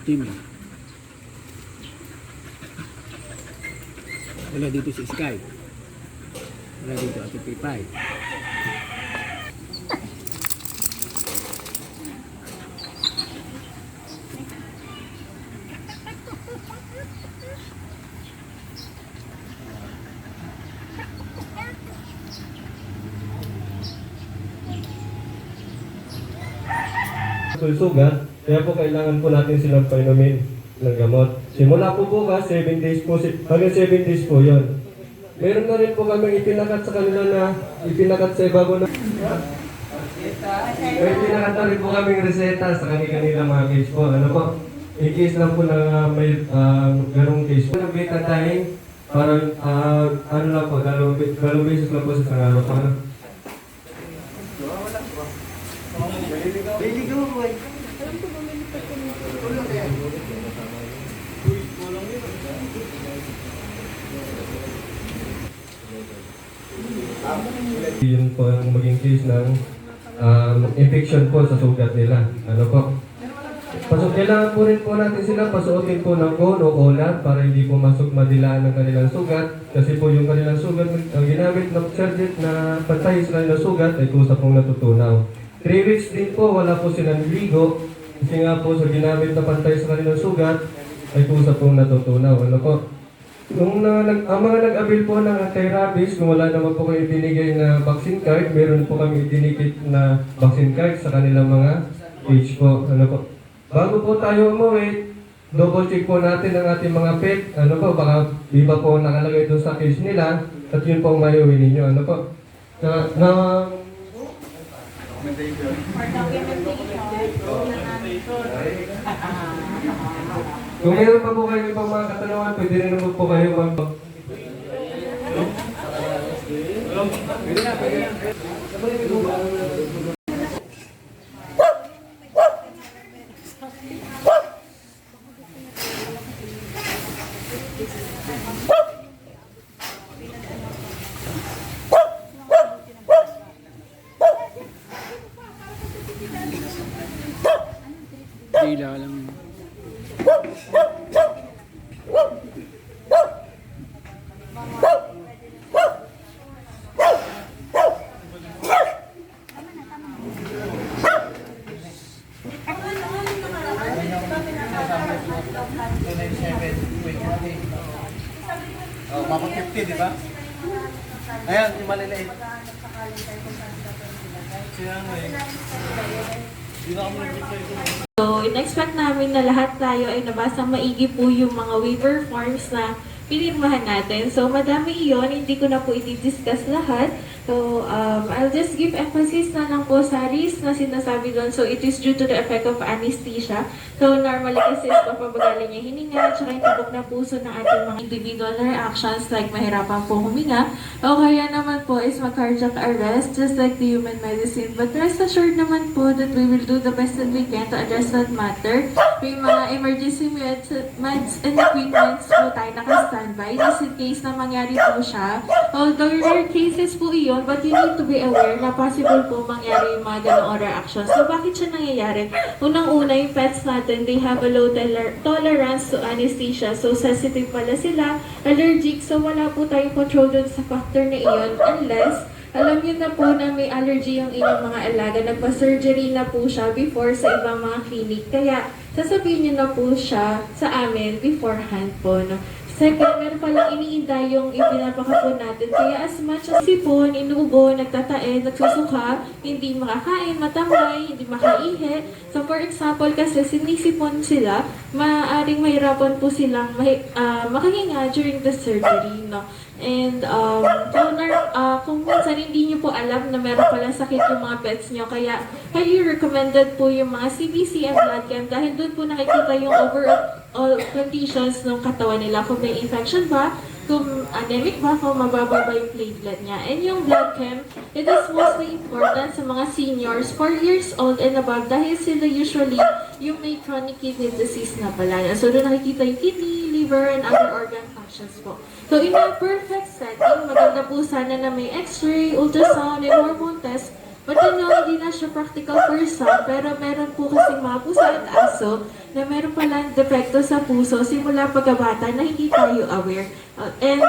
team. Wala dito si Sky. Wala dito Ate Pipay. Sugat, kaya po kailangan po natin silang painumin ng gamot. Simula po bukas, 7 days po, hanggang 7 days po yun. Meron na rin po kami ipinakat sa kanila na, ipinakat sa ibabaw na. May ipinakat na rin po kaming reseta sa kanila mga case po. Ano po, i-case lang po na may ganong case po. Betadine, parang ano lang po, dalawang beses lang po sa isang araw po. Yun po ang maging case ng infection po sa sugat nila. Ano po? Kailangan po rin po natin sila pasuotin po ng cone o collar para hindi po masok madilaan ng kanilang sugat. Kasi po yung kanilang sugat, ang ginamit ng surgeon na pantay sa kanilang sugat ay kusa pong natutunaw. 3 weeks din po, wala po silang ligo. Kasi nga po sa ginamit na pantay sa kanilang sugat ay kusa pong natutunaw. Ano po? Kung ang mga nag-avail po ng anti-rabies, kung wala naman po kayo binigay na vaccine card, meron po kami dinikit na vaccine card sa kanilang mga age po. Ano po? Bago po tayo umuwi, double check po natin ang ating mga pet. Ano po, baka iba po nakalagay doon sa case nila at yun po ang mayuwi ninyo. Ano po? Kung meron pa po kayo ibang mga katanungan, pwede rin naman po kayo Dila lang. Oh, mapa 50, di ba? Ayan, yung maliliit. Kaya nga eh. Hindi na kami nag-reply ko. So, in-expect namin na lahat tayo ay nabasang maigi po yung mga waiver forms na pinirmahan natin. So, madami iyon. Hindi ko na po i-discuss lahat. So, I'll just give emphasis na lang po sa risk na sinasabi doon. So, it is due to the effect of anesthesia. So, normally kasi papabagalan niya hininga, tsaka yung tibok na puso ng ating mga individual reactions like mahirapan po huminga. O kaya naman po is mag-cardiac arrest just like the human medicine. But rest assured naman po that we will do the best that we can to address that matter. May mga emergency meds and equipments po tayo naka-standby just in case na mangyari po siya. Although rare cases po iyon, but you need to be aware na possible po mangyari yung mga ganoong reactions. So, bakit siya nangyayari? Unang-una, yung pets natin, they have a low tolerance to anesthesia. So, sensitive pala sila, allergic. So, wala po tayong control dun sa factor na iyon unless alam niyo na po na may allergy yung inyong mga alaga. Nagpa-surgery na po siya before sa ibang mga clinic. Kaya, sasabihin niyo na po siya sa amin beforehand po. No? Second, meron palang iniinda yung ipinapakapon natin. Kaya as much as sipon, inuubo, nagtatae, nagsusuka, hindi makakain, matamay, hindi makaihi. So for example, kasi sinisipon sila, maaaring mahirapan po silang makahinga during the surgery. No? And kung minsan hindi nyo po alam na meron palang sakit yung mga pets nyo, kaya highly recommended po yung mga CBC and blood chem dahil doon po nakikita yung overall conditions ng katawan nila. Kung may infection ba, kung anemic ba, kung mababa ba yung platelet niya. And yung blood chem, it is mostly important sa mga seniors, 4 years old and above, dahil sila usually yung may chronic kidney disease na pala. So doon nakikita yung kidney, liver, and other organ functions po. So in a perfect setting, maganda po sana na may x-ray, ultrasound, and hormone test But hindi na siya practical for some, pero meron po kasing mga pusa at aso na meron palang depekto sa puso simula pagkabata na hindi tayo aware. And